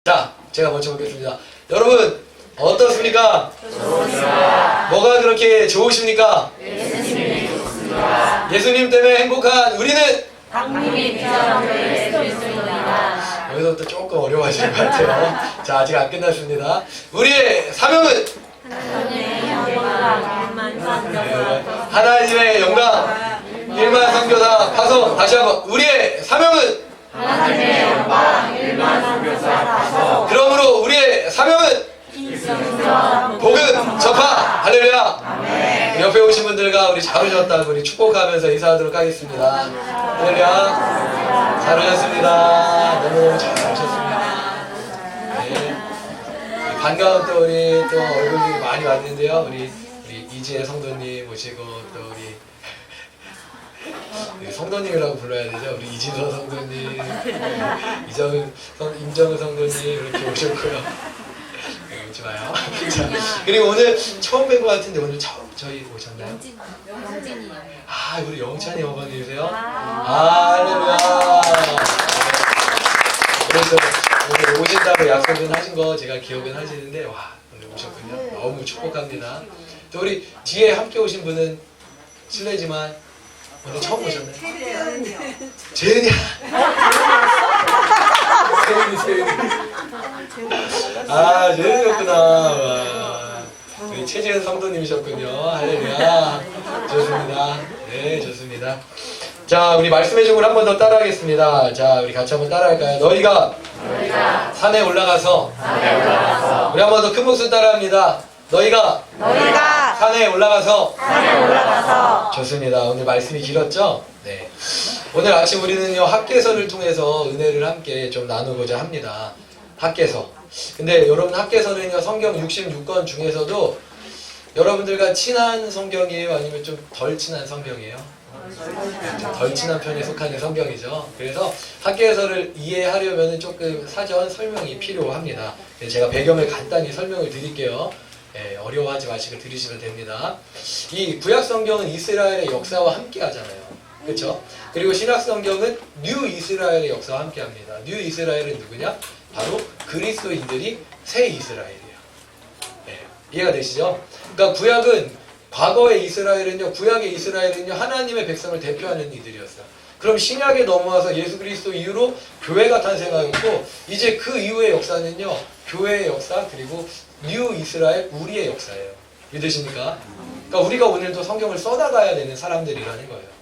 자, 제가 먼저 보겠습니다. 여러분, 어떻습니까? 좋습니다. 뭐가 그렇게 좋으십니까? 예수님이 좋습니다. 예수님 때문에 행복한 우리는? 당님이 비전을 쏘있습니다. 여기서부터 조금 어려워하시는 것 같아요. 자, 아직 안 끝났습니다. 우리의 사명은? 하나님의 영광, 일만 선교사 파송. 다시 한번, 우리의 사명은? 하나님의 영광 일만 선교사 파송. 그러므로 우리의 사명은? 복음 전파. 할렐루야. 아멘. 옆에 오신 분들과 우리 잘 오셨다고 우리 축복하면서 인사하도록 하겠습니다. 할렐루야. 잘 오셨습니다. 너무너무 잘 오셨습니다. 네. 반가운 또 우리 또 얼굴들이 많이 왔는데요. 우리 이지혜 성도님 모시고 또 우리 성도님이라고 불러야 되죠. 우리 이진서 성도님, 임정은 성도님 이렇게 오셨고요. 오지 마요. 자, 그리고 오늘 처음 뵌 것 같은데 오늘 처음 저희 오셨나요? 영진이요. 아, 우리 영찬이 어머니세요? 할렐루야. 그래서 오늘 오신다고 약속은 하신 거 제가 기억은 하시는데 와, 오늘 오셨군요. 너무 축복합니다. 또 우리 뒤에 함께 오신 분은 실례지만 오늘 처음 오셨나요? 재은이야. 재은이. 아, 재은이였구나. 와. 우리 최재은 성도님이셨군요. 할렐루야. 좋습니다. 네, 좋습니다. 자, 우리 말씀의 종을 한 번 더 따라하겠습니다. 자, 우리 같이 한번 따라할까요? 너희가 산에 올라가서 우리 한 번 더 큰 목소리 따라합니다. 너희가 산에 올라가서 좋습니다. 오늘 말씀이 길었죠? 네. 오늘 아침 우리는요 학개서를 통해서 은혜를 함께 좀 나누고자 합니다. 학개서. 근데 여러분 학개서는요 성경 66권 중에서도 여러분들과 친한 성경이에요? 아니면 좀 덜 친한 성경이에요? 덜 친한 편에 속하는 성경이죠. 그래서 학개서를 이해하려면 조금 사전 설명이 필요합니다. 제가 배경을 간단히 설명을 드릴게요. 네, 어려워하지 마시고 들으시면 됩니다. 이 구약 성경은 이스라엘의 역사와 함께 하잖아요. 그렇죠? 그리고 신약 성경은 뉴 이스라엘의 역사와 함께 합니다. 뉴 이스라엘은 누구냐? 바로 그리스도인들이 새 이스라엘이에요. 네, 이해가 되시죠? 그러니까 구약은 과거의 이스라엘은요, 구약의 이스라엘은요, 하나님의 백성을 대표하는 이들이었어요. 그럼 신약에 넘어와서 예수 그리스도 이후로 교회가 탄생하였고, 이제 그 이후의 역사는요, 교회의 역사, 그리고 뉴 이스라엘, 우리의 역사예요. 믿으십니까? 그러니까 우리가 오늘도 성경을 써나가야 되는 사람들이라는 거예요.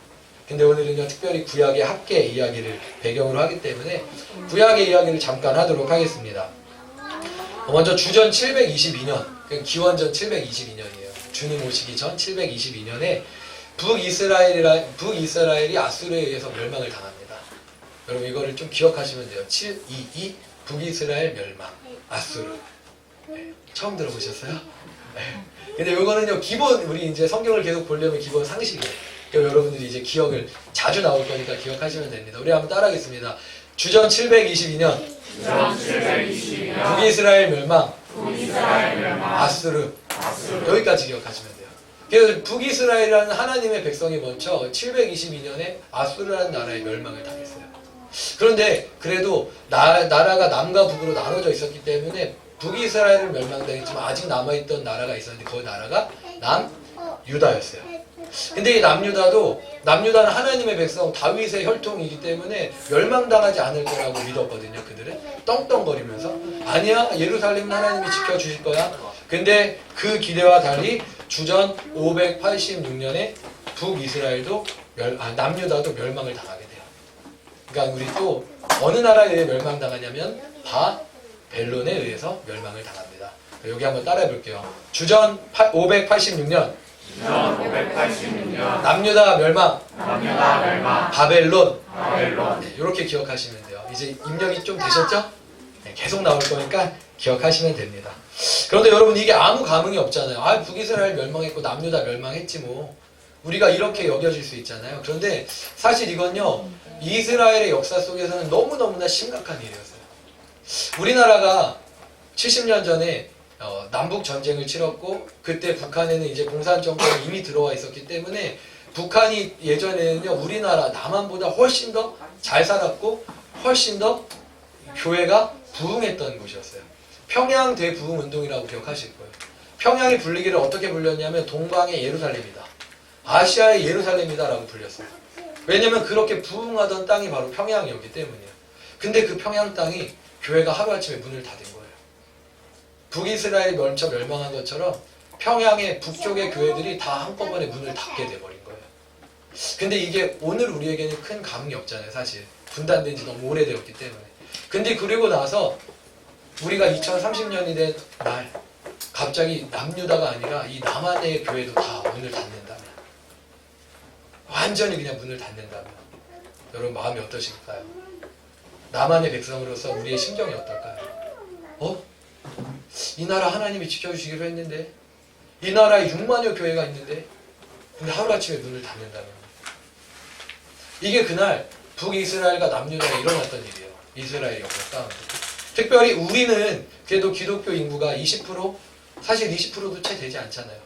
근데 오늘은요, 특별히 구약의 학계 이야기를 배경으로 하기 때문에 구약의 이야기를 잠깐 하도록 하겠습니다. 먼저 주전 722년, 기원전 722년이에요. 주님 오시기 전 722년에 북이스라엘이 아수르에 의해서 멸망을 당합니다. 여러분 이거를 좀 기억하시면 돼요. 722 북이스라엘 멸망 아수르. 네, 처음 들어보셨어요? 네. 근데 이거는요 기본 우리 이제 성경을 계속 보려면 기본 상식이에요. 그러니까 여러분들이 이제 기억을 자주 나올 거니까 기억하시면 됩니다. 우리 한번 따라하겠습니다. 주전 722년 북이스라엘 멸망 아수르. 여기까지 기억하시면 돼요. 그래서 북이스라엘이라는 하나님의 백성이 먼저 722년에 아수르라는 나라의 멸망을 당했어요. 그런데 그래도 나라가 남과 북으로 나눠져 있었기 때문에 북이스라엘을 멸망당했지만 아직 남아있던 나라가 있었는데 그 나라가 남유다였어요. 근데 이 남유다는 하나님의 백성 다윗의 혈통이기 때문에 멸망당하지 않을 거라고 믿었거든요. 그들은 떵떵거리면서 아니야, 예루살렘은 하나님이 지켜주실 거야. 근데 그 기대와 달리 주전 586년에 북이스라엘도 남유다도 멸망을 당하게 돼요. 그러니까 우리 또 어느 나라에 의해 멸망당하냐면 바벨론에 의해서 멸망을 당합니다. 여기 한번 따라해 볼게요. 주전 586년 남유다 멸망 바벨론. 네, 이렇게 기억하시면 돼요. 이제 입력이 좀 되셨죠? 네, 계속 나올 거니까 기억하시면 됩니다. 그런데 여러분 이게 아무 감흥이 없잖아요. 북이스라엘 멸망했고 남유다 멸망했지 뭐. 우리가 이렇게 여겨질 수 있잖아요. 그런데 사실 이건요 이스라엘의 역사 속에서는 너무너무나 심각한 일이었어요. 우리나라가 70년 전에 남북 전쟁을 치렀고 그때 북한에는 이제 공산 정권이 이미 들어와 있었기 때문에 북한이 예전에는요 우리나라 남한보다 훨씬 더 잘 살았고 훨씬 더 교회가 부흥했던 곳이었어요. 평양 대부흥 운동이라고 기억하실 거예요. 평양이 불리기를 어떻게 불렸냐면 동방의 예루살렘이다, 아시아의 예루살렘이다 라고 불렸어요. 왜냐면 그렇게 부흥하던 땅이 바로 평양이었기 때문이에요. 근데 그 평양 땅이 교회가 하루아침에 문을 닫은 거예요. 북이스라엘이 먼저 멸망한 것처럼 평양의 북쪽의 교회들이 다 한꺼번에 문을 닫게 돼버린 거예요. 근데 이게 오늘 우리에게는 큰 감흥이 없잖아요. 사실 분단된 지 너무 오래되었기 때문에. 근데 그리고 나서 우리가 2030년이 된 날 갑자기 남유다가 아니라 이 남한의 교회도 다 문을 닫는다면, 완전히 그냥 문을 닫는다면 여러분 마음이 어떠실까요? 남한의 백성으로서 우리의 심정이 어떨까요? 이 나라 하나님이 지켜주시기로 했는데, 이 나라에 6만여 교회가 있는데, 근데 하루아침에 문을 닫는다면, 이게 그날 북이스라엘과 남유다에 일어났던 일이에요. 이스라엘 역사 가운데. 특별히 우리는 그래도 기독교 인구가 20%? 사실 20%도 채 되지 않잖아요.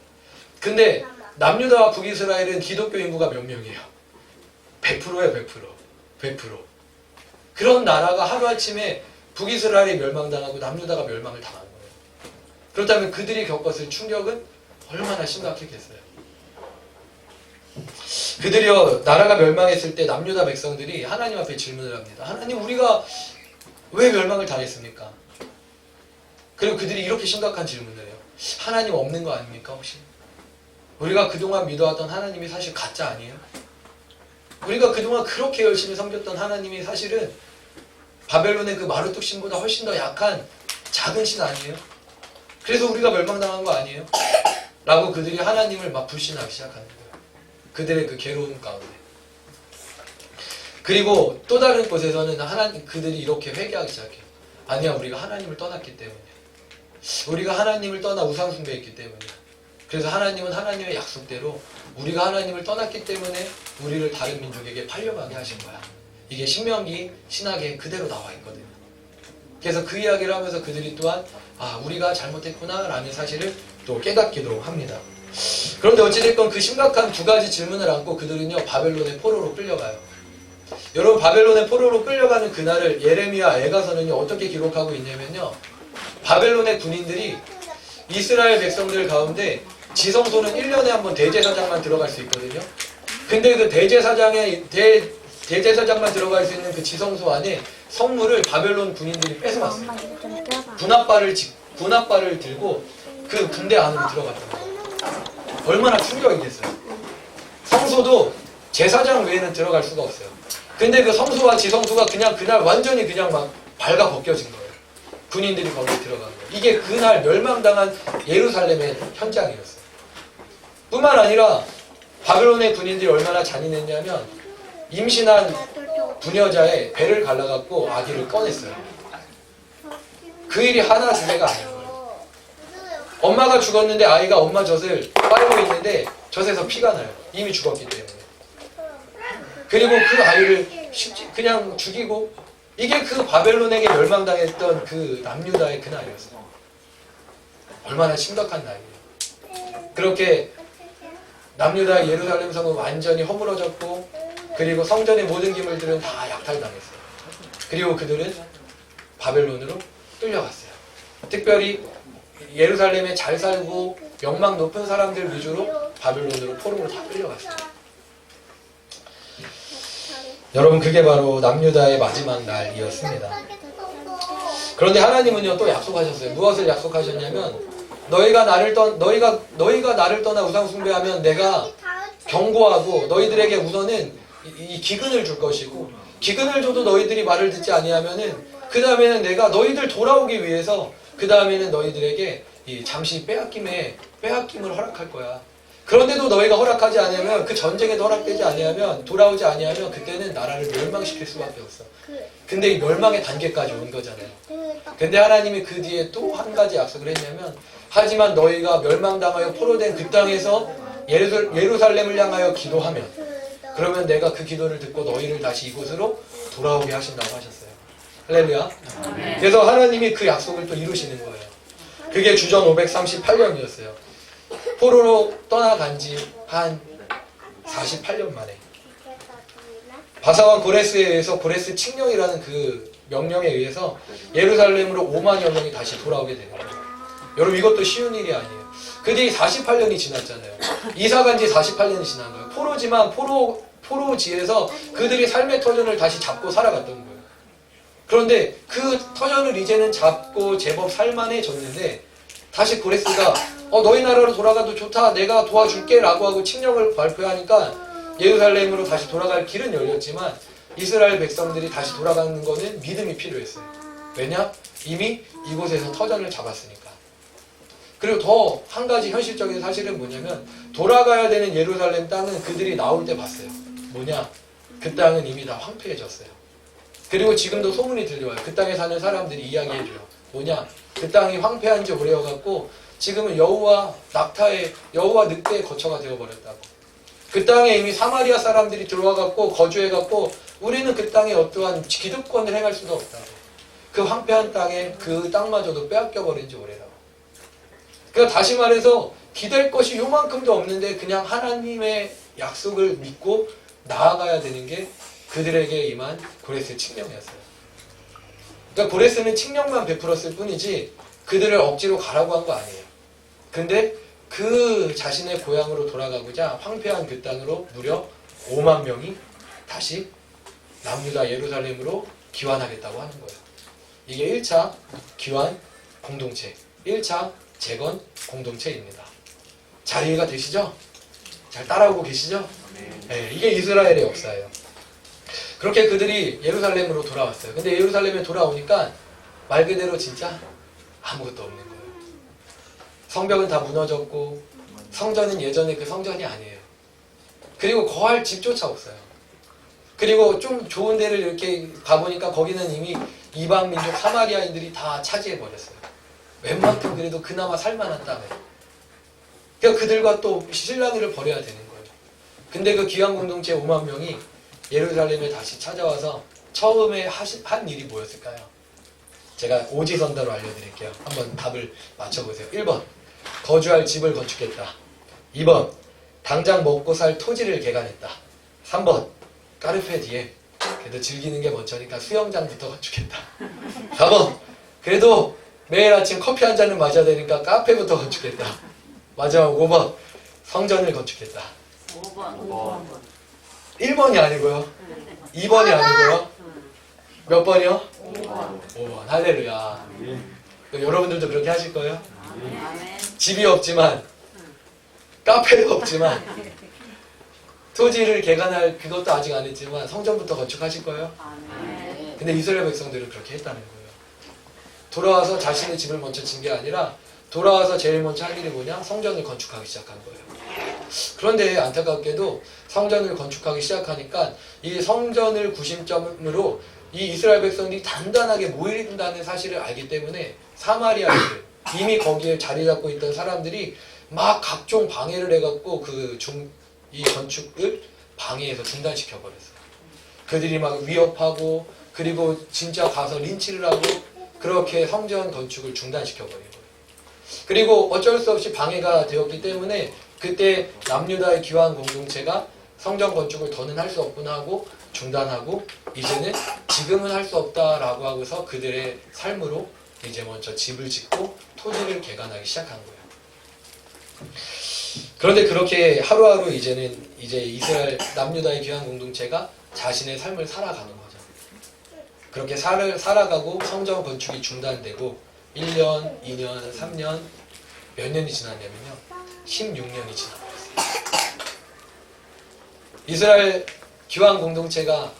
근데 남유다와 북이스라엘은 기독교 인구가 몇 명이에요? 100%예요. 100%. 그런 나라가 하루아침에 북이스라엘이 멸망당하고 남유다가 멸망을 당한 거예요. 그렇다면 그들이 겪었을 충격은 얼마나 심각했겠어요. 그들이요, 나라가 멸망했을 때 남유다 백성들이 하나님 앞에 질문을 합니다. 하나님, 우리가 왜 멸망을 당했습니까? 그리고 그들이 이렇게 심각한 질문을 해요. 하나님 없는 거 아닙니까 혹시? 우리가 그동안 믿어왔던 하나님이 사실 가짜 아니에요? 우리가 그동안 그렇게 열심히 섬겼던 하나님이 사실은 바벨론의 그 마르뚝 신보다 훨씬 더 약한 작은 신 아니에요? 그래서 우리가 멸망당한 거 아니에요? 라고 그들이 하나님을 막 불신하기 시작하는 거예요. 그들의 그 괴로움 가운데. 그리고 또 다른 곳에서는 그들이 이렇게 회개하기 시작해요. 아니야, 우리가 하나님을 떠났기 때문이야. 우리가 하나님을 떠나 우상 숭배했기 때문이야. 그래서 하나님은 하나님의 약속대로 우리가 하나님을 떠났기 때문에 우리를 다른 민족에게 팔려가게 하신 거야. 이게 신명기 신학에 그대로 나와 있거든요. 그래서 그 이야기를 하면서 그들이 또한 우리가 잘못했구나 라는 사실을 또 깨닫기도 합니다. 그런데 어찌됐건 그 심각한 두 가지 질문을 안고 그들은요, 바벨론의 포로로 끌려가요. 여러분, 바벨론의 포로로 끌려가는 그날을 예레미야 애가서는요 어떻게 기록하고 있냐면요, 바벨론의 군인들이 이스라엘 백성들 가운데 지성소는 1년에 한 번 대제사장만 들어갈 수 있거든요. 근데 그 대제사장만 들어갈 수 있는 그 지성소 안에 성물을 바벨론 군인들이 뺏어왔어요. 분합발을 들고 그 군대 안으로 들어갔던 거예요. 얼마나 충격이겠어요. 성소도 제사장 외에는 들어갈 수가 없어요. 근데 그 성소와 지성소가 그냥 그날 완전히 그냥 막 발가 벗겨진 거예요. 군인들이 거기에 들어간 거예요. 이게 그날 멸망당한 예루살렘의 현장이었어요. 뿐만 아니라 바벨론의 군인들이 얼마나 잔인했냐면 임신한 부녀자의 배를 갈라갖고 아기를 꺼냈어요. 그 일이 하나 두 개가 아니에요. 엄마가 죽었는데 아이가 엄마 젖을 빨고 있는데 젖에서 피가 나요. 이미 죽었기 때문에. 그리고 그 아이를 그냥 죽이고, 이게 그 바벨론에게 멸망당했던 그 남유다의 그 날이었어요. 얼마나 심각한 날이에요. 그렇게 남유다의 예루살렘 성은 완전히 허물어졌고, 그리고 성전의 모든 기물들은 다 약탈당했어요. 그리고 그들은 바벨론으로 끌려갔어요. 특별히 예루살렘에 잘 살고 명망 높은 사람들 위주로 바벨론으로 포로로 다 끌려갔어요. 여러분, 그게 바로 남유다의 마지막 날이었습니다. 그런데 하나님은요 또 약속하셨어요. 무엇을 약속하셨냐면, 너희가 나를 떠나 우상 숭배하면 내가 경고하고 너희들에게 우선은 이 기근을 줄 것이고, 기근을 줘도 너희들이 말을 듣지 아니하면은 그 다음에는 내가 너희들 돌아오기 위해서 그 다음에는 너희들에게 이 잠시 빼앗김을 허락할 거야. 그런데도 너희가 허락하지 않으면, 그 전쟁에도 허락되지 아니하면, 돌아오지 아니하면 그때는 나라를 멸망시킬 수밖에 없어. 근데 이 멸망의 단계까지 온 거잖아요. 근데 하나님이 그 뒤에 또 한 가지 약속을 했냐면, 하지만 너희가 멸망당하여 포로된 그 땅에서 예루살렘을 향하여 기도하면, 그러면 내가 그 기도를 듣고 너희를 다시 이곳으로 돌아오게 하신다고 하셨어요. 할렐루야. 그래서 하나님이 그 약속을 또 이루시는 거예요. 그게 주전 538년이었어요. 포로로 떠나간 지 한 48년 만에 바사왕 고레스에 의해서 고레스 칙령이라는 그 명령에 의해서 예루살렘으로 5만여 명이 다시 돌아오게 되는 거예요. 여러분 이것도 쉬운 일이 아니에요. 그 뒤 48년이 지났잖아요. 이사 간 지 48년이 지난 거예요. 포로지만 포로지에서 그들이 삶의 터전을 다시 잡고 살아갔던 거예요. 그런데 그 터전을 이제는 잡고 제법 살만해졌는데 다시 고레스가 너희 나라로 돌아가도 좋다, 내가 도와줄게 라고 하고 칙령을 발표하니까 예루살렘으로 다시 돌아갈 길은 열렸지만 이스라엘 백성들이 다시 돌아가는 거는 믿음이 필요했어요. 왜냐? 이미 이곳에서 터전을 잡았으니까. 그리고 더 한 가지 현실적인 사실은 뭐냐면 돌아가야 되는 예루살렘 땅은 그들이 나올 때 봤어요. 뭐냐? 그 땅은 이미 다 황폐해졌어요. 그리고 지금도 소문이 들려와요. 그 땅에 사는 사람들이 이야기해줘요. 뭐냐? 그 땅이 황폐한 지 오래여갖고 지금은 여호와 늑대의 거처가 되어버렸다고. 그 땅에 이미 사마리아 사람들이 들어와갖고 거주해갖고 우리는 그 땅에 어떠한 기득권을 행할 수가 없다고. 그 황폐한 땅에 그 땅마저도 빼앗겨버린 지 오래라고. 그러니까 다시 말해서 기댈 것이 요만큼도 없는데 그냥 하나님의 약속을 믿고 나아가야 되는 게 그들에게 임한 고레스의 칙령이었어요. 그러니까 고레스는 칙령만 베풀었을 뿐이지 그들을 억지로 가라고 한 거 아니에요. 근데 그 자신의 고향으로 돌아가고자 황폐한 그 땅으로 무려 5만 명이 다시 남유다 예루살렘으로 귀환하겠다고 하는 거예요. 이게 1차 귀환 공동체, 1차 재건 공동체입니다. 잘 이해가 되시죠? 잘 따라오고 계시죠? 네, 이게 이스라엘의 역사예요. 그렇게 그들이 예루살렘으로 돌아왔어요. 근데 예루살렘에 돌아오니까 말 그대로 진짜 아무것도 없는 거예요. 성벽은 다 무너졌고 성전은 예전에 그 성전이 아니에요. 그리고 거할 집조차 없어요. 그리고 좀 좋은 데를 이렇게 가보니까 거기는 이미 이방 민족 사마리아인들이 다 차지해버렸어요. 웬만큼 그래도 그나마 살만한 땅에. 그러니까 그들과 또 실랑이를 벌여야 되는 거예요. 근데 그 귀환 공동체 5만 명이 예루살렘에 다시 찾아와서 처음에 한 일이 뭐였을까요? 제가 오지선다로 알려드릴게요. 한번 답을 맞춰보세요. 1번 거주할 집을 건축했다. 2번 당장 먹고 살 토지를 개간했다. 3번 까르페 디엠, 그래도 즐기는 게 먼저니까 수영장부터 건축했다. 4번 그래도 매일 아침 커피 한 잔을 마셔야 되니까 카페부터 건축했다. 마지막 5번 성전을 건축했다. 5번. 1번이 아니고요. 2번이 아니고요. 몇 번이요? 5번. 할렐루야. 여러분들도 그렇게 하실 거예요? 집이 없지만, 카페도 없지만, 토지를 개간할 그것도 아직 안 했지만 성전부터 건축하실 거예요? 근데 이스라엘 백성들은 그렇게 했다는 거예요. 돌아와서 자신의 집을 먼저 진 게 아니라 돌아와서 제일 먼저 할 일이 뭐냐? 성전을 건축하기 시작한 거예요. 그런데 안타깝게도 성전을 건축하기 시작하니까 이 성전을 구심점으로 이 이스라엘 백성들이 단단하게 모인다는 사실을 알기 때문에 사마리아인들, 이미 거기에 자리 잡고 있던 사람들이 막 각종 방해를 해갖고 이 건축을 방해해서 중단시켜 버렸어요. 그들이 막 위협하고 그리고 진짜 가서 린치를 하고 그렇게 성전 건축을 중단시켜 버린 거예요. 그리고 어쩔 수 없이 방해가 되었기 때문에 그때 남유다의 귀환 공동체가 성전 건축을 더는 할 수 없구나 하고 중단하고 이제는 지금은 할 수 없다라고 하고서 그들의 삶으로 이제 먼저 집을 짓고 토지를 개간하기 시작한 거예요. 그런데 그렇게 하루하루 이제는 이제 이스라엘 남유다의 귀환 공동체가 자신의 삶을 살아가는 거죠. 그렇게 살아가고 성전 건축이 중단되고 1년, 2년, 3년 몇 년이 지났냐면요. 16년이 지나버렸어요. 이스라엘 귀환 공동체가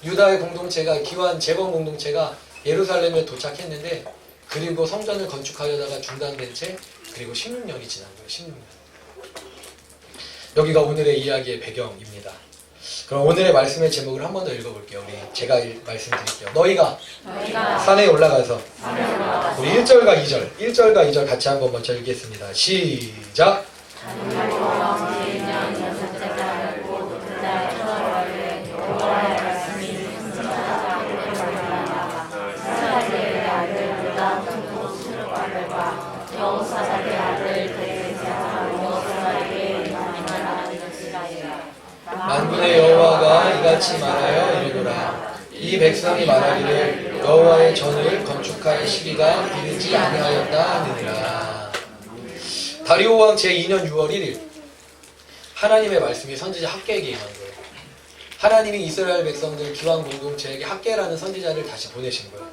유다의 공동체가 귀환 재건 공동체가 예루살렘에 도착했는데 그리고 성전을 건축하려다가 중단된 채 그리고 16년이 지난 거예요. 16년. 여기가 오늘의 이야기의 배경입니다. 그럼 오늘의 말씀의 제목을 한 번 더 읽어볼게요. 제가 말씀드릴게요. 너희가 산에 올라가서 우리 1절과 2절 같이 한번 먼저 읽겠습니다. 시작! 만군의 여호와가 이같이 말하여 이르노라. 이 백성이 말하기를 여호와의 전을 건축할 시기가 이르지 아니하였다 하느니라. 다리오 왕 제2년 6월 1일 하나님의 말씀이 선지자 학개에게 임한 거예요. 하나님이 이스라엘 백성들 기왕 공동체에게 학개라는 선지자를 다시 보내신 거예요.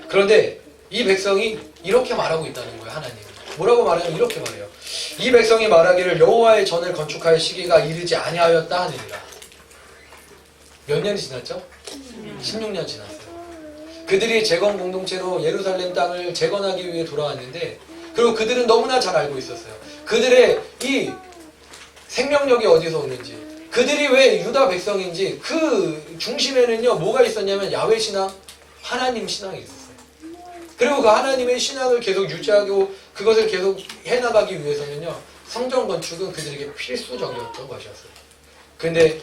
그런데 이 백성이 이렇게 말하고 있다는 거예요. 하나님이 뭐라고 말하면 이렇게 말해요. 이 백성이 말하기를 여호와의 전을 건축할 시기가 이르지 아니하였다 하느니라. 몇 년이 지났죠? 16년 지났어요. 그들이 재건 공동체로 예루살렘 땅을 재건하기 위해 돌아왔는데, 그리고 그들은 너무나 잘 알고 있었어요. 그들의 이 생명력이 어디서 오는지, 그들이 왜 유다 백성인지, 그 중심에는요 뭐가 있었냐면 야훼 신앙, 하나님 신앙이 있었어요. 그리고 그 하나님의 신앙을 계속 유지하고 그것을 계속 해나가기 위해서는요 성전 건축은 그들에게 필수적이었던 것이었어요. 근데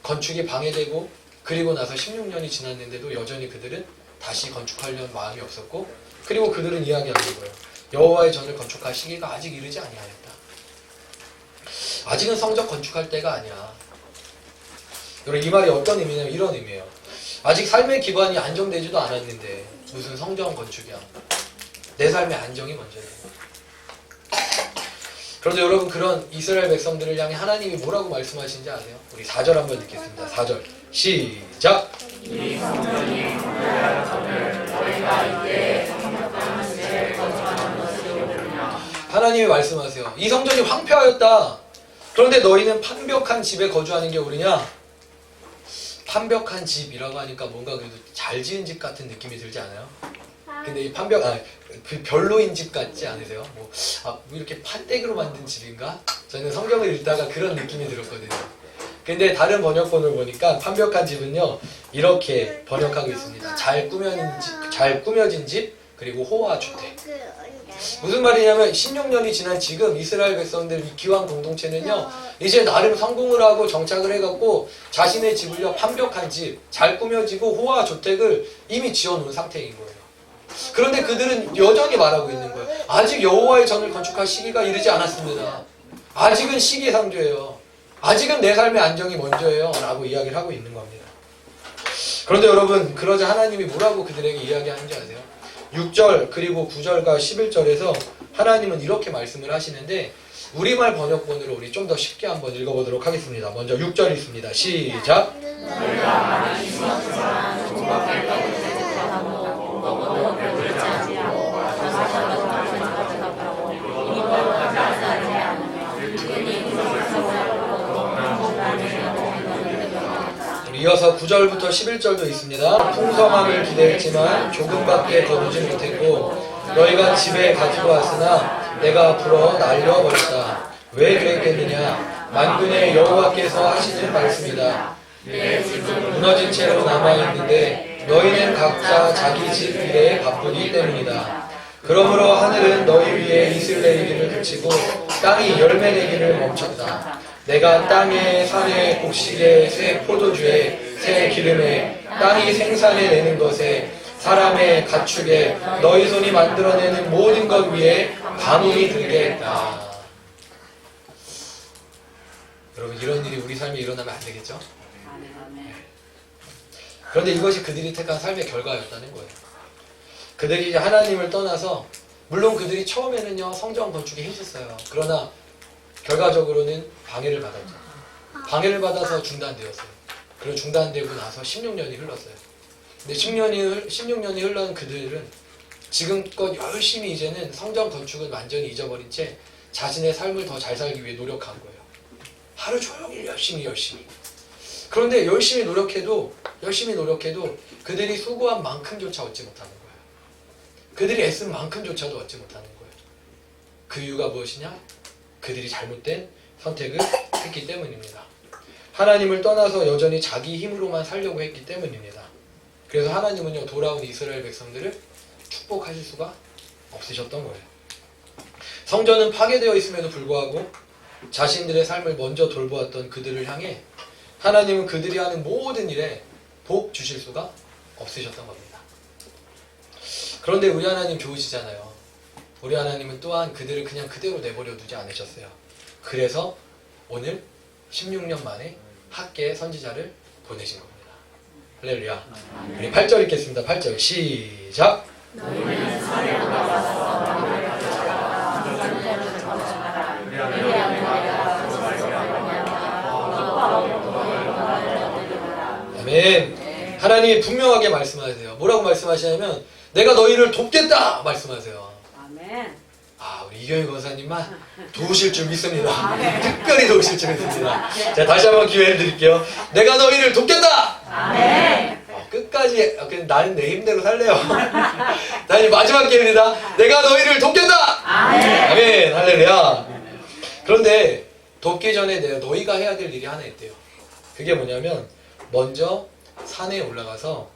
건축이 방해되고 그리고 나서 16년이 지났는데도 여전히 그들은 다시 건축하려는 마음이 없었고, 그리고 그들은 이야기하는 거예요. 여호와의 전을 건축할 시기가 아직 이르지 아니하였다. 아직은 성전 건축할 때가 아니야. 여러분, 이 말이 어떤 의미냐면 이런 의미예요. 아직 삶의 기반이 안정되지도 않았는데 무슨 성전 건축이야. 내 삶의 안정이 먼저예요. 그런데 여러분, 그런 이스라엘 백성들을 향해 하나님이 뭐라고 말씀하신지 아세요? 우리 4절 한번 읽겠습니다. 4절 시작! 이 성전이 건축할 전을 너희가 이때 성벽하는 데를 건축하는 것이로구나. 하나님이 말씀하세요. 이 성전이 황폐하였다. 그런데 너희는 판벽한 집에 거주하는 게 옳으냐? 판벽한 집이라고 하니까 뭔가 그래도 잘 지은 집 같은 느낌이 들지 않아요? 근데 이 그 별로인 집 같지 않으세요? 뭐 이렇게 판때기로 만든 집인가? 저는 성경을 읽다가 그런 느낌이 들었거든요. 근데 다른 번역본을 보니까 판벽한 집은요 이렇게 번역하고 있습니다. 잘 꾸며진 집, 그리고 호화 주택. 무슨 말이냐면 16년이 지난 지금 이스라엘 백성들 이 기왕 공동체는요 이제 나름 성공을 하고 정착을 해갖고 자신의 집을요 판벽한 집, 잘 꾸며지고 호화 주택을 이미 지어놓은 상태인 거예요. 그런데 그들은 여전히 말하고 있는 거예요. 아직 여호와의 전을 건축할 시기가 이르지 않았습니다. 아직은 시기상조예요. 아직은 내 삶의 안정이 먼저예요 라고 이야기를 하고 있는 겁니다. 그런데 여러분, 그러자 하나님이 뭐라고 그들에게 이야기하는지 아세요? 6절 그리고 9절과 11절에서 하나님은 이렇게 말씀을 ha시는데, 우리말 번역본으로 우리 좀 더 쉽게 한번 읽어보도록 하겠습니다. 먼저 6절 읽습니다. 시작! 이어서 9절부터 11절도 있습니다. 풍성함을 기대했지만 조금밖에 거두지 못했고 너희가 집에 가지고 왔으나 내가 불어 날려버렸다. 왜 그랬겠느냐? 만군의 여호와께서 하시는 말씀이다. 무너진 채로 남아있는데 너희는 각자 자기 집 일에 바쁘기 때문이다. 그러므로 하늘은 너희 위에 이슬 내리기를 그치고 땅이 열매 내기를 멈췄다. 내가 땅에 산에 곡식에 새 포도주에 새 기름에 땅이 생산해 내는 것에 사람의 가축에 너희 손이 만들어내는 모든 것 위에 가뭄이 들게 했다. 여러분, 이런 일이 우리 삶에 일어나면 안 되겠죠? 그런데 이것이 그들이 택한 삶의 결과였다는 거예요. 그들이 이제 하나님을 떠나서, 물론 그들이 처음에는요 성전 건축에 힘썼어요. 그러나 결과적으로는 방해를 받았죠. 방해를 받아서 중단되었어요. 그리고 중단되고 나서 16년이 흘렀어요. 근데 16년이 흘러간 그들은 지금껏 열심히 이제는 성전 건축은 완전히 잊어버린 채 자신의 삶을 더 잘 살기 위해 노력한 거예요. 하루 종일 열심히. 그런데 열심히 노력해도 그들이 수고한 만큼조차 얻지 못하는 거예요. 그들이 애쓴 만큼조차도 얻지 못하는 거예요. 그 이유가 무엇이냐? 그들이 잘못된 선택을 했기 때문입니다. 하나님을 떠나서 여전히 자기 힘으로만 살려고 했기 때문입니다. 그래서 하나님은요 돌아온 이스라엘 백성들을 축복하실 수가 없으셨던 거예요. 성전은 파괴되어 있음에도 불구하고 자신들의 삶을 먼저 돌보았던 그들을 향해 하나님은 그들이 하는 모든 일에 복 주실 수가 없으셨던 겁니다. 그런데 우리 하나님 좋으시잖아요. 우리 하나님은 또한 그들을 그냥 그대로 내버려 두지 않으셨어요. 그래서 오늘 16년 만에 학개의 선지자를 보내신 겁니다. 할렐루야. 우리 8절 읽겠습니다. 8절 시작. 너희는 산에 올라가서 나무를 가져다가 성전을 건축하라. 그리하면 내가 그 아멘. 하나님이 분명하게 말씀하세요. 뭐라고 말씀하시냐면 내가 너희를 돕겠다 말씀하세요. 아멘. 아, 우리 이경희 권사님만 도우실 줄 믿습니다. 특별히 도우실 줄 믿습니다. 자, 다시 한번 기회를 드릴게요. 내가 너희를 돕겠다. 아멘. 끝까지 그냥 나는 내 힘대로 살래요. 다시 마지막 기회입니다. 내가 너희를 돕겠다. 아멘. 아멘. 할렐루야. 그런데 돕기 전에 내가 너희가 해야 될 일이 하나 있대요. 그게 뭐냐면 먼저 산에 올라가서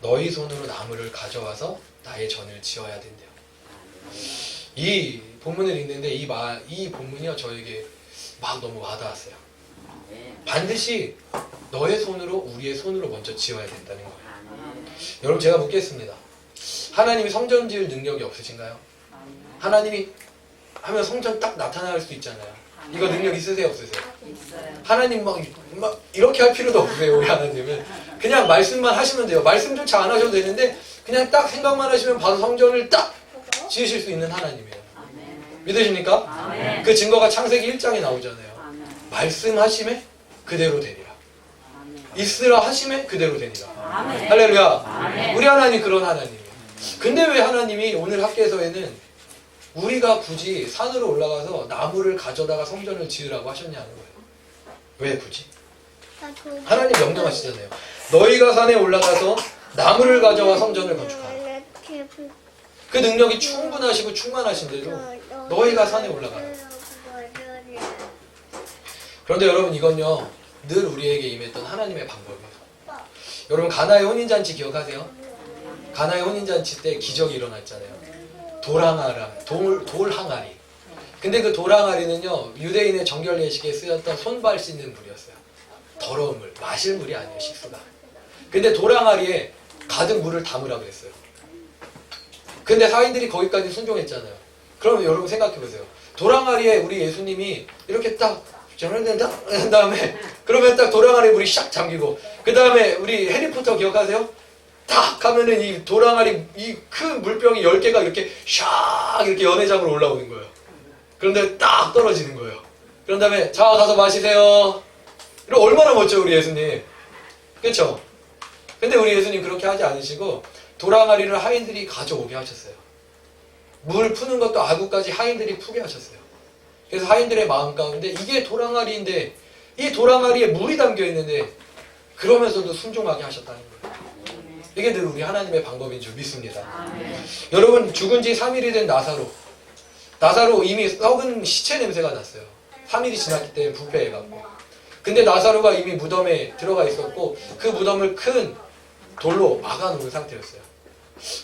너희 손으로 나무를 가져와서 나의 전을 지어야 된대요. 이 본문을 읽는데 이 본문이요 저에게 막 너무 와닿았어요. 반드시 너의 손으로 우리의 손으로 먼저 지어야 된다는 거예요. 여러분 제가 묻겠습니다. 하나님이 성전 지을 능력이 없으신가요? 하나님이 하면 성전 딱 나타날 수 있잖아요. 이거 능력 있으세요 없으세요? 있어요. 하나님 막 이렇게 할 필요도 없으세요. 우리 하나님은 그냥 말씀만 하시면 돼요. 말씀조차 안 하셔도 되는데 그냥 딱 생각만 하시면 바로 성전을 딱 지으실 수 있는 하나님이에요. 아멘. 믿으십니까? 아멘. 그 증거가 창세기 1장에 나오잖아요. 아멘. 말씀하심에 그대로 되리라. 아멘. 있으라 하심에 그대로 되리라. 아멘. 할렐루야. 아멘. 우리 하나님 그런 하나님이에요. 근데 왜 하나님이 오늘 학개서에는 우리가 굳이 산으로 올라가서 나무를 가져다가 성전을 지으라고 하셨냐는 거예요. 왜 굳이? 하나님 명령하시잖아요. 너희가 산에 올라가서 나무를 가져와 성전을 건축하라. 그 능력이 충분하시고 충만하신데도 너희가 산에 올라가라. 그런데 여러분 이건요 늘 우리에게 임했던 하나님의 방법이에요. 여러분 가나의 혼인잔치 기억하세요? 가나의 혼인잔치 때 기적이 일어났잖아요. 돌 항아리. 근데 그 돌 항아리는요 유대인의 정결 예식에 쓰였던 손발 씻는 물이었어요. 더러운 물, 마실 물이 아니에요 식수가. 근데 돌 항아리에 가득 물을 담으라 그랬어요. 근데 사인들이 거기까지 순종했잖아요. 그럼 여러분 생각해 보세요. 돌 항아리에 우리 예수님이 이렇게 딱 한 다음에 그러면 딱 돌 항아리 물이 샥 잠기고 그 다음에 우리 해리포터 기억하세요? 딱 하면은 이 돌 항아리 이 큰 물병이 10개가 이렇게 샥 이렇게 연회장으로 올라오는 거예요. 그런데 딱 떨어지는 거예요. 그런 다음에 자 가서 마시세요. 이거 얼마나 멋져요 우리 예수님. 그렇죠? 근데 우리 예수님 그렇게 하지 않으시고 돌 항아리를 하인들이 가져오게 하셨어요. 물 푸는 것도 아구까지 하인들이 푸게 하셨어요. 그래서 하인들의 마음 가운데 이게 돌 항아리인데 이 돌 항아리에 물이 담겨 있는데 그러면서도 순종하게 하셨다는 거예요. 이게 늘 우리 하나님의 방법인 줄 믿습니다. 아멘. 여러분 죽은 지 3일이 된 나사로 이미 썩은 시체 냄새가 났어요. 3일이 지났기 때문에 부패해갖고. 근데 나사로가 이미 무덤에 들어가 있었고 그 무덤을 큰 돌로 막아놓은 상태였어요.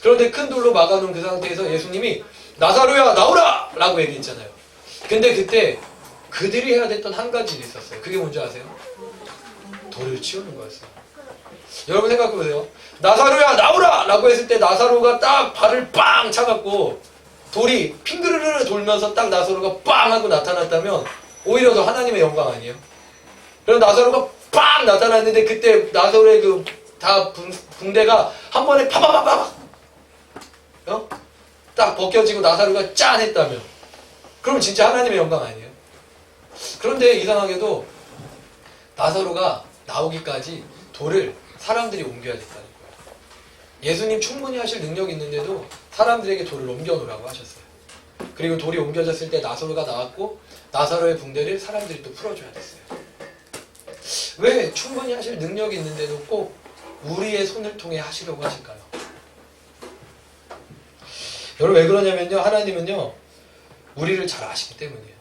그런데 큰 돌로 막아놓은 그 상태에서 예수님이 나사로야 나오라! 라고 얘기했잖아요. 근데 그때 그들이 해야 됐던 한 가지 일이 있었어요. 그게 뭔지 아세요? 돌을 치우는 거였어요. 여러분 생각해보세요. 나사로야 나오라! 라고 했을 때 나사로가 딱 발을 빵 차갖고 돌이 핑그르르 돌면서 딱 나사로가 빵 하고 나타났다면 오히려 더 하나님의 영광 아니에요? 그럼 나사로가 빵 나타났는데 그때 나사로의 그 다 붕대가 한 번에 파바바바 딱 벗겨지고 나사로가 짠 했다면 그럼 진짜 하나님의 영광 아니에요? 그런데 이상하게도 나사로가 나오기까지 돌을 사람들이 옮겨야 됐다는 거예요. 예수님 충분히 하실 능력이 있는데도 사람들에게 돌을 옮겨놓으라고 하셨어요. 그리고 돌이 옮겨졌을 때 나사로가 나왔고 나사로의 붕대를 사람들이 또 풀어줘야 됐어요. 왜 충분히 하실 능력이 있는데도 꼭 우리의 손을 통해 하시려고 하실까요? 여러분 왜 그러냐면요. 하나님은요. 우리를 잘 아시기 때문이에요.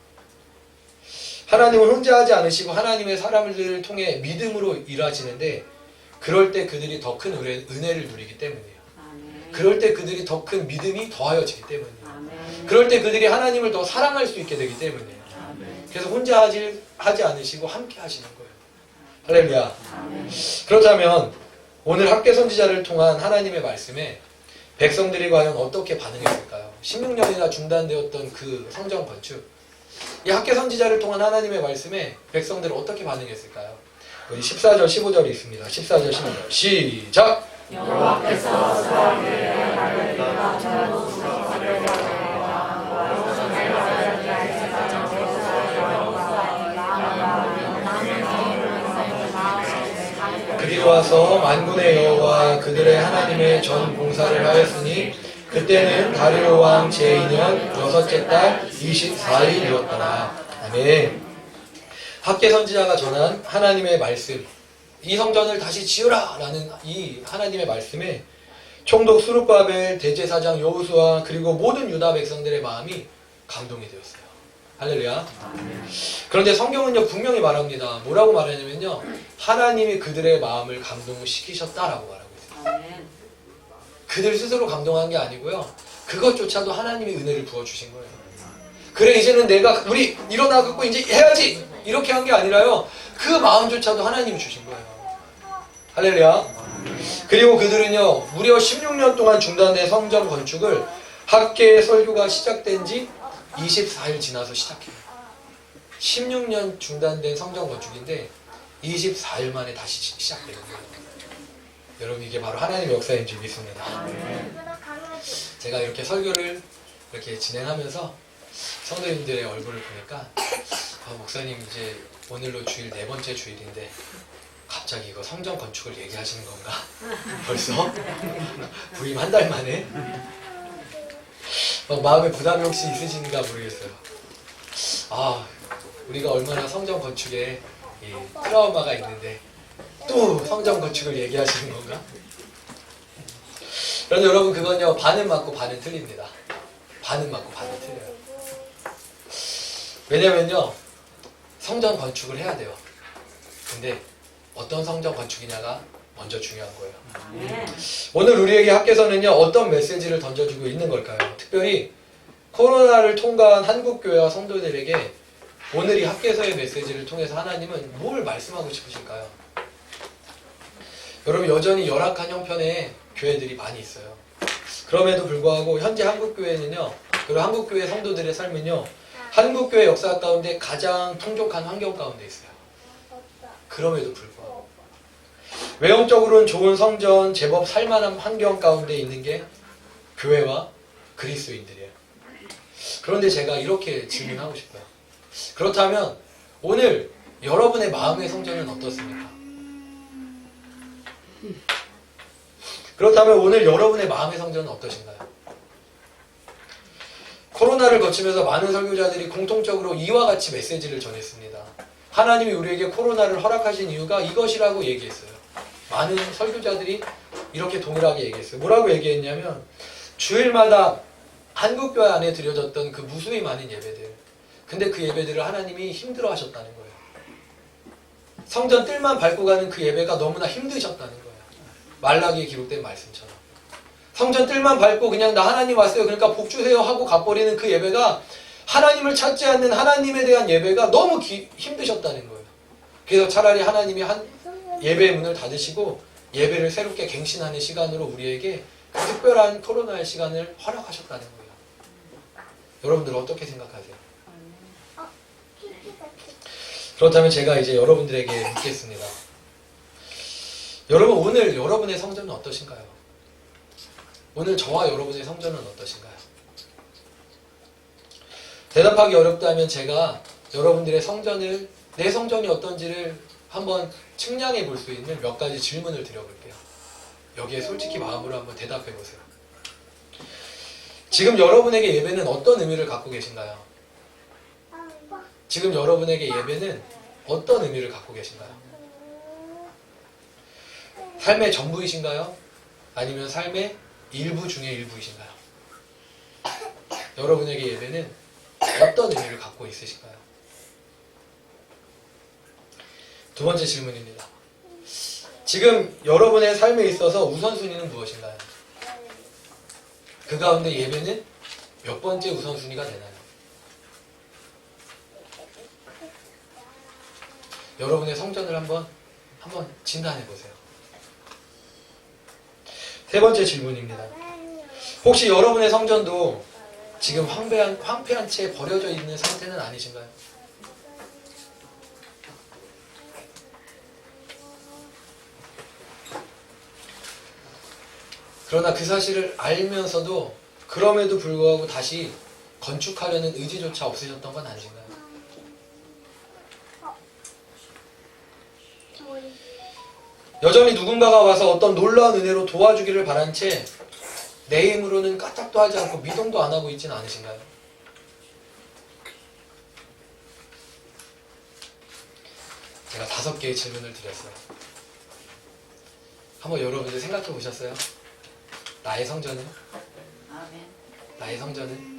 하나님은 혼자 하지 않으시고 하나님의 사람들을 통해 믿음으로 일하시는데 그럴 때 그들이 더 큰 은혜를 누리기 때문이에요. 아멘. 그럴 때 그들이 더 큰 믿음이 더하여지기 때문이에요. 아멘. 그럴 때 그들이 하나님을 더 사랑할 수 있게 되기 때문이에요. 아멘. 그래서 혼자 하지 않으시고 함께 하시는 거예요. 할렐루야. 아멘. 그렇다면 오늘 학개 선지자를 통한 하나님의 말씀에 백성들이 과연 어떻게 반응했을까요? 16년이나 중단되었던 그 성전 건축. 이 학개 선지자를 통한 하나님의 말씀에 백성들은 어떻게 반응했을까요? 우리 14절 15절이 있습니다. 14절 15절 시작. 여호와께서 스라엘의 나를 저로 구속하려고 그리고 와서 만군의 여호와 그들의 하나님의 전 봉사를 하였으니 그때는 다리오 왕 제2년 여섯째 달 24일이었더라. 아멘. 학개 선지자가 전한 하나님의 말씀, 이 성전을 다시 지으라 라는 이 하나님의 말씀에 총독 스룹바벨, 대제사장 여호수아 그리고 모든 유다 백성들의 마음이 감동이 되었어요. 할렐루야. 그런데 성경은요 분명히 말합니다. 뭐라고 말하냐면요, 하나님이 그들의 마음을 감동시키셨다라고 말하고 있어요. 아멘. 그들 스스로 감동한 게 아니고요, 그것조차도 하나님이 은혜를 부어주신 거예요. 그래 이제는 내가 우리 일어나갖고 이제 해야지 이렇게 한 게 아니라요, 그 마음조차도 하나님이 주신 거예요. 할렐루야. 그리고 그들은요 무려 16년 동안 중단된 성전 건축을 학개의 설교가 시작된 지 24일 지나서 시작해요. 16년 중단된 성전 건축인데 24일 만에 다시 시작되는 거예요. 여러분 이게 바로 하나님의 역사인 줄 믿습니다. 제가 이렇게 설교를 이렇게 진행하면서 성도님들의 얼굴을 보니까 목사님 이제 오늘로 주일 4번째 주일인데 갑자기 이거 성전 건축을 얘기하시는 건가? 벌써? 부임 한 달 만에? 마음에 부담이 혹시 있으신가 모르겠어요. 우리가 얼마나 성전 건축에 이 트라우마가 있는데 또 성전 건축을 얘기하시는 건가? 그런데 여러분 그건요 반은 맞고 반은 틀립니다. 반은 맞고 반은 틀려요. 왜냐면요 성전 건축을 해야 돼요. 근데 어떤 성전 건축이냐가 먼저 중요한 거예요. 아멘. 오늘 우리에게 학교에서는요 어떤 메시지를 던져주고 있는 걸까요? 특별히 코로나를 통과한 한국교회와 성도들에게 오늘 이 학교에서의 메시지를 통해서 하나님은 뭘 말씀하고 싶으실까요? 여러분 여전히 열악한 형편의 교회들이 많이 있어요. 그럼에도 불구하고 현재 한국교회는요, 그리고 한국교회 성도들의 삶은요 한국교회 역사 가운데 가장 풍족한 환경 가운데 있어요. 그럼에도 불구하고 외형적으로는 좋은 성전, 제법 살만한 환경 가운데 있는 게 교회와 그리스도인들이에요. 그런데 제가 이렇게 질문하고 싶어요. 그렇다면 오늘 여러분의 마음의 성전은 어떻습니까? 그렇다면 오늘 여러분의 마음의 성전은 어떠신가요? 코로나를 거치면서 많은 설교자들이 공통적으로 이와 같이 메시지를 전했습니다. 하나님이 우리에게 코로나를 허락하신 이유가 이것이라고 얘기했어요. 많은 설교자들이 이렇게 동일하게 얘기했어요. 뭐라고 얘기했냐면 주일마다 한국교회 안에 드려졌던 그 무수히 많은 예배들, 근데 그 예배들을 하나님이 힘들어 하셨다는 거예요. 성전 뜰만 밟고 가는 그 예배가 너무나 힘드셨다는 거예요. 말라기에 기록된 말씀처럼 성전 뜰만 밟고 그냥 나 하나님 왔어요 그러니까 복 주세요 하고 가버리는 그 예배가 하나님을 찾지 않는 하나님에 대한 예배가 너무 힘드셨다는 거예요. 그래서 차라리 하나님이 예배의 문을 닫으시고 예배를 새롭게 갱신하는 시간으로 우리에게 그 특별한 코로나의 시간을 허락하셨다는 거예요. 여러분들 어떻게 생각하세요? 그렇다면 제가 이제 여러분들에게 묻겠습니다. 여러분 오늘 여러분의 성전은 어떠신가요? 오늘 저와 여러분의 성전은 어떠신가요? 대답하기 어렵다면 제가 여러분들의 성전을, 내 성전이 어떤지를 한번 측량해 볼 수 있는 몇 가지 질문을 드려볼게요. 여기에 솔직히 마음으로 한번 대답해 보세요. 지금 여러분에게 예배는 어떤 의미를 갖고 계신가요? 지금 여러분에게 예배는 어떤 의미를 갖고 계신가요? 삶의 전부이신가요? 아니면 삶의 일부 중에 일부이신가요? 여러분에게 예배는 어떤 의미를 갖고 있으신가요? 두 번째 질문입니다. 지금 여러분의 삶에 있어서 우선순위는 무엇인가요? 그 가운데 예배는 몇 번째 우선순위가 되나요? 여러분의 성전을 한번 진단해 보세요. 세 번째 질문입니다. 혹시 여러분의 성전도 지금 황폐한 채 버려져 있는 상태는 아니신가요? 그러나 그 사실을 알면서도 그럼에도 불구하고 다시 건축하려는 의지조차 없으셨던 건 아니신가요? 여전히 누군가가 와서 어떤 놀라운 은혜로 도와주기를 바란 채 내 힘으로는 까딱도 하지 않고 미동도 안 하고 있지는 않으신가요? 제가 5개의 질문을 드렸어요. 한번 여러분들 생각해 보셨어요? 나의 성전은? 아멘. 나의 성전은?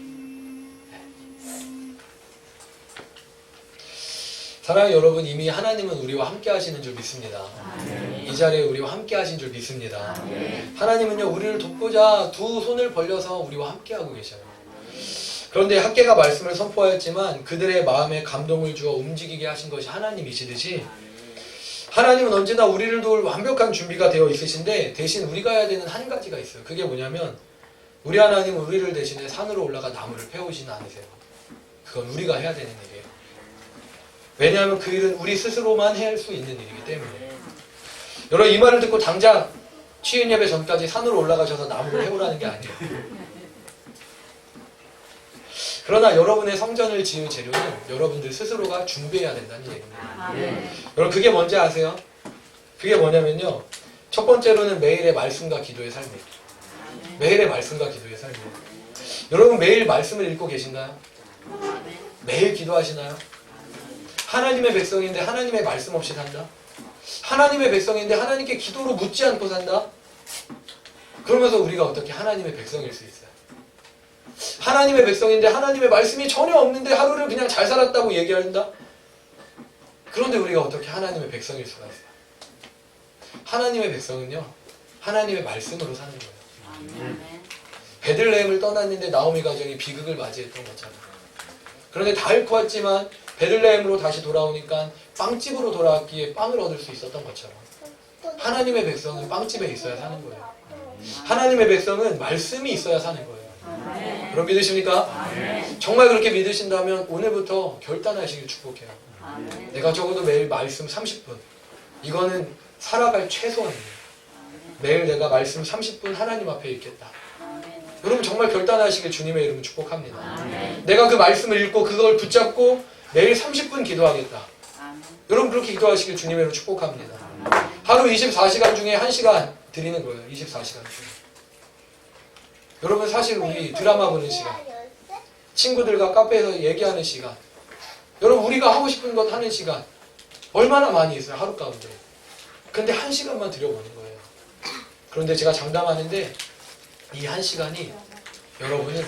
사랑하는 여러분, 이미 하나님은 우리와 함께 하시는 줄 믿습니다. 이 자리에 우리와 함께 하신 줄 믿습니다. 하나님은요, 우리를 돕고자 두 손을 벌려서 우리와 함께 하고 계셔요. 그런데 학계가 말씀을 선포하였지만 그들의 마음에 감동을 주어 움직이게 하신 것이 하나님이시듯이 하나님은 언제나 우리를 도울 완벽한 준비가 되어 있으신데 대신 우리가 해야 되는 한 가지가 있어요. 그게 뭐냐면 우리 하나님은 우리를 대신해 산으로 올라가 나무를 패우시는 않으세요. 그건 우리가 해야 되는 일이에요. 왜냐하면 그 일은 우리 스스로만 해야 할 수 있는 일이기 때문에. 여러분, 이 말을 듣고 당장 취인 예배 전까지 산으로 올라가셔서 나무를 해오라는 게 아니에요. 그러나 여러분의 성전을 지을 재료는 여러분들 스스로가 준비해야 된다는 얘기입니다. 여러분, 그게 뭔지 아세요? 그게 뭐냐면요, 첫 번째로는 매일의 말씀과 기도의 삶이에요. 매일의 말씀과 기도의 삶이에요. 여러분, 매일 말씀을 읽고 계신가요? 매일 기도하시나요? 하나님의 백성인데 하나님의 말씀 없이 산다? 하나님의 백성인데 하나님께 기도로 묻지 않고 산다? 그러면서 우리가 어떻게 하나님의 백성일 수 있어요? 하나님의 백성인데 하나님의 말씀이 전혀 없는데 하루를 그냥 잘 살았다고 얘기한다? 그런데 우리가 어떻게 하나님의 백성일 수가 있어요? 하나님의 백성은요, 하나님의 말씀으로 사는 거예요. 베들레헴을 떠났는데 나오미 가정이 비극을 맞이했던 것처럼. 그런데 다 잃고 왔지만 베들레헴으로 다시 돌아오니까 빵집으로 돌아왔기에 빵을 얻을 수 있었던 것처럼 하나님의 백성은 빵집에 있어야 사는 거예요. 하나님의 백성은 말씀이 있어야 사는 거예요. 그럼 믿으십니까? 정말 그렇게 믿으신다면 오늘부터 결단하시길 축복해요. 내가 적어도 매일 말씀 30분, 이거는 살아갈 최소한이에요. 매일 내가 말씀 30분 하나님 앞에 있겠다. 여러분, 정말 결단하시길 주님의 이름으로 축복합니다. 내가 그 말씀을 읽고 그걸 붙잡고 매일 30분 기도하겠다. 여러분, 그렇게 기도하시길 주님의 이름으로 축복합니다. 하루 24시간 중에 1시간 드리는 거예요. 24시간 중에. 여러분, 사실 우리 드라마 보는 시간, 친구들과 카페에서 얘기하는 시간, 여러분, 우리가 하고 싶은 것 하는 시간 얼마나 많이 있어요, 하루 가운데. 근데 1시간만 드려보는 거예요. 그런데 제가 장담하는데 이 1시간이 여러분을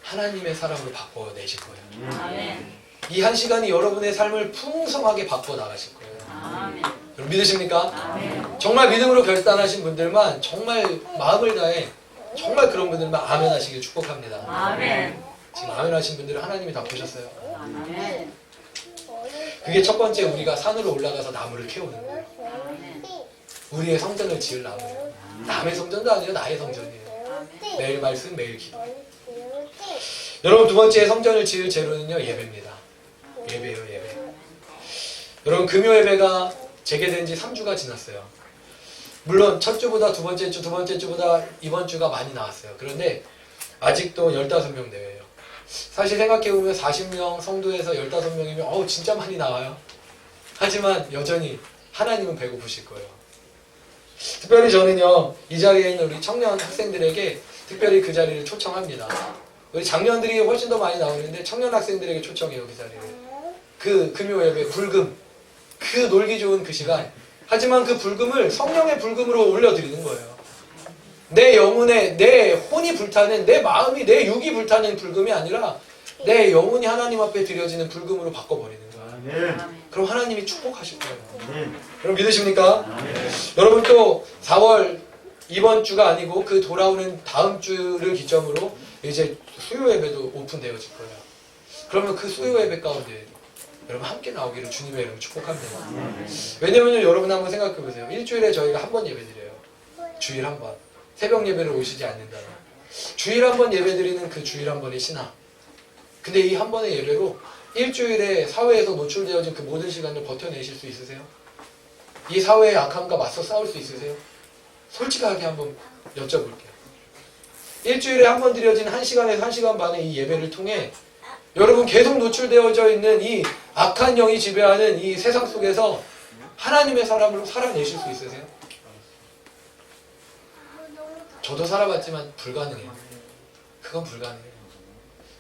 하나님의 사람으로 바꿔내실 거예요. 이 1시간이 여러분의 삶을 풍성하게 바꿔나가실 거예요. 여러분, 믿으십니까? 정말 믿음으로 결단하신 분들만, 정말 마음을 다해 정말 그런 분들만 아멘 하시길 축복합니다. 지금 아멘 하신 분들은 하나님이 다 보셨어요. 그게 첫 번째, 우리가 산으로 올라가서 나무를 캐오는 거예요. 우리의 성전을 지을 나무예요. 남의 성전도 아니에요. 나의 성전이에요. 매일 말씀, 매일 기도. 여러분, 두 번째 성전을 지을 재료는요, 예배입니다. 예배예요, 예배. 여러분, 금요 예배가 재개된 지 3주가 지났어요. 물론 첫 주보다 두 번째 주보다 이번 주가 많이 나왔어요. 그런데 아직도 15명 내외예요. 사실 생각해보면 40명 성도에서 15명이면 진짜 많이 나와요. 하지만 여전히 하나님은 배고프실 거예요. 특별히 저는요, 이 자리에 있는 우리 청년 학생들에게 특별히 그 자리를 초청합니다. 우리 장년들이 훨씬 더 많이 나오는데 청년 학생들에게 초청해요, 그 자리를. 그 금요 예배, 불금, 그 놀기 좋은 그 시간. 하지만 그 불금을 성령의 불금으로 올려드리는 거예요. 내 영혼에, 내 혼이 불타는, 내 마음이, 내 육이 불타는 불금이 아니라 내 영혼이 하나님 앞에 드려지는 불금으로 바꿔버리는 거예요. 그럼 하나님이 축복하실 거예요. 여러분, 믿으십니까? 여러분, 또 4월 이번 주가 아니고 그 돌아오는 다음 주를 기점으로 이제 수요 예배도 오픈되어질 거예요. 그러면 그 수요 예배 가운데 여러분 함께 나오기를 주님의 이름으로 축복합니다. 왜냐면요, 여러분 한번 생각해 보세요. 일주일에 저희가 한 번 예배 드려요. 주일 한 번. 새벽 예배를 오시지 않는다면. 주일 한 번 예배 드리는 그 주일 한 번의 신앙. 근데 이 한 번의 예배로 일주일에 사회에서 노출되어진 그 모든 시간을 버텨내실 수 있으세요? 이 사회의 악함과 맞서 싸울 수 있으세요? 솔직하게 한번 여쭤볼게요. 일주일에 한 번 드려지는 1시간에서 1시간 반의 이 예배를 통해 여러분 계속 노출되어져 있는 이 악한 영이 지배하는 이 세상 속에서 하나님의 사람으로 살아내실 수 있으세요? 저도 살아봤지만 불가능해요. 그건 불가능해요.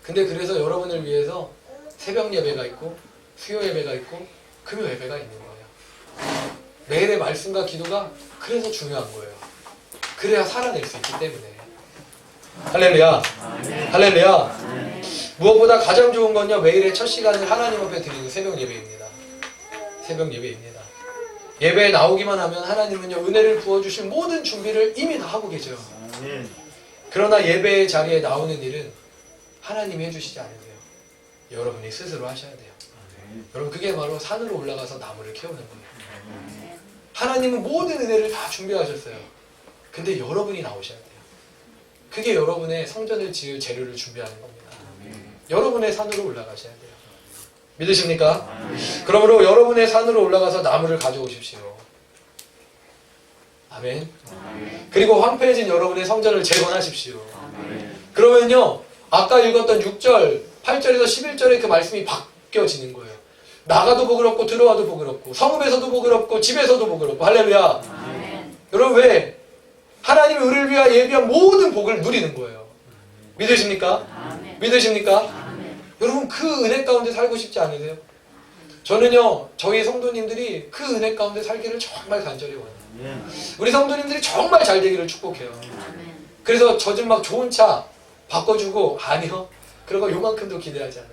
근데 그래서 여러분을 위해서 새벽 예배가 있고 수요 예배가 있고 금요 예배가 있는 거예요. 매일의 말씀과 기도가 그래서 중요한 거예요. 그래야 살아낼 수 있기 때문에. 할렐루야. 할렐루야. 무엇보다 가장 좋은 건요, 매일의 첫 시간을 하나님 앞에 드리는 새벽 예배입니다. 새벽 예배입니다. 예배에 나오기만 하면 하나님은요, 은혜를 부어주실 모든 준비를 이미 다 하고 계세요. 그러나 예배의 자리에 나오는 일은 하나님이 해주시지 않으세요. 여러분이 스스로 하셔야 돼요. 여러분, 그게 바로 산으로 올라가서 나무를 키우는 거예요. 하나님은 모든 은혜를 다 준비하셨어요. 근데 여러분이 나오셔야 돼요. 그게 여러분의 성전을 지을 재료를 준비하는 겁니다. 여러분의 산으로 올라가셔야 돼요. 믿으십니까? 그러므로 여러분의 산으로 올라가서 나무를 가져오십시오. 아멘. 그리고 황폐해진 여러분의 성전을 재건하십시오. 그러면요, 아까 읽었던 6절, 8절에서 11절의 그 말씀이 바뀌어지는 거예요. 나가도 보그럽고 들어와도 보그럽고 성읍에서도 보그럽고 집에서도 보그럽고. 할렐루야. 여러분, 왜? 하나님의 의를 위하여 예비한 모든 복을 누리는 거예요. 믿으십니까? 믿으십니까? 여러분, 그 은혜 가운데 살고 싶지 않으세요? 저는요, 저희 성도님들이 그 은혜 가운데 살기를 정말 간절히 원해요. 우리 성도님들이 정말 잘 되기를 축복해요. 그래서 저 좀 막 좋은 차 바꿔주고, 아니요, 그런 거 요만큼도 기대하지 않아요.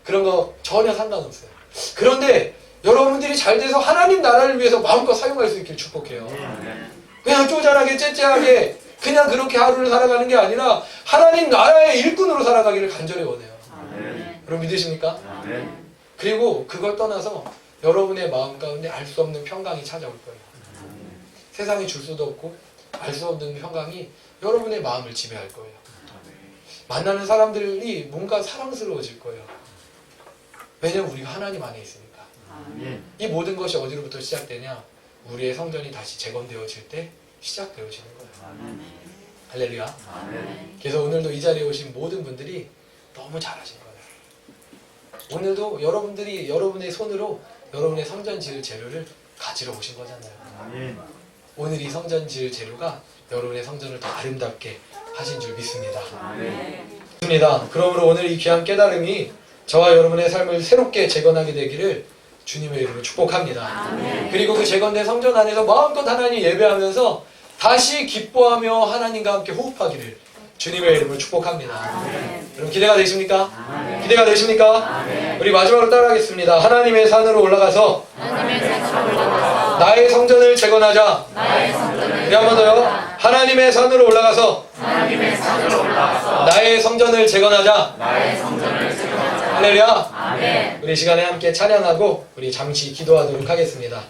그런 거 전혀 상관없어요. 그런데 여러분들이 잘 돼서 하나님 나라를 위해서 마음껏 사용할 수 있길 축복해요. 그냥 쪼잔하게 째째하게 그냥 그렇게 하루를 살아가는 게 아니라 하나님 나라의 일꾼으로 살아가기를 간절히 원해요. 여러분, 믿으십니까? 그리고 그걸 떠나서 여러분의 마음 가운데 알 수 없는 평강이 찾아올 거예요. 세상이 줄 수도 없고 알 수 없는 평강이 여러분의 마음을 지배할 거예요. 만나는 사람들이 뭔가 사랑스러워질 거예요. 왜냐면 우리가 하나님 안에 있으니까. 이 모든 것이 어디로부터 시작되냐? 우리의 성전이 다시 재건되어질 때 시작되어지는 거예요. 할렐루야. 그래서 오늘도 이 자리에 오신 모든 분들이 너무 잘하신 거예요. 오늘도 여러분들이 여러분의 손으로 여러분의 성전 지을 재료를 가지러 오신 거잖아요. 오늘 이 성전 지을 재료가 여러분의 성전을 더 아름답게 하신 줄 믿습니다. 믿습니다. 그러므로 오늘 이 귀한 깨달음이 저와 여러분의 삶을 새롭게 재건하게 되기를 주님의 이름으로 축복합니다. 그리고 그 재건된 성전 안에서 마음껏 하나님 예배하면서 다시 기뻐하며 하나님과 함께 호흡하기를 주님의 이름으로 축복합니다. 여러분, 기대가 되십니까? 기대가 되십니까? 우리 마지막으로 따라하겠습니다. 하나님의 산으로 올라가서 나의 성전을 재건하자. 우리 한 번 더요. 하나님의 산으로 올라가서 나의 성전을 재건하자. 할렐루야. 우리 시간에 함께 찬양하고 우리 잠시 기도하도록 하겠습니다.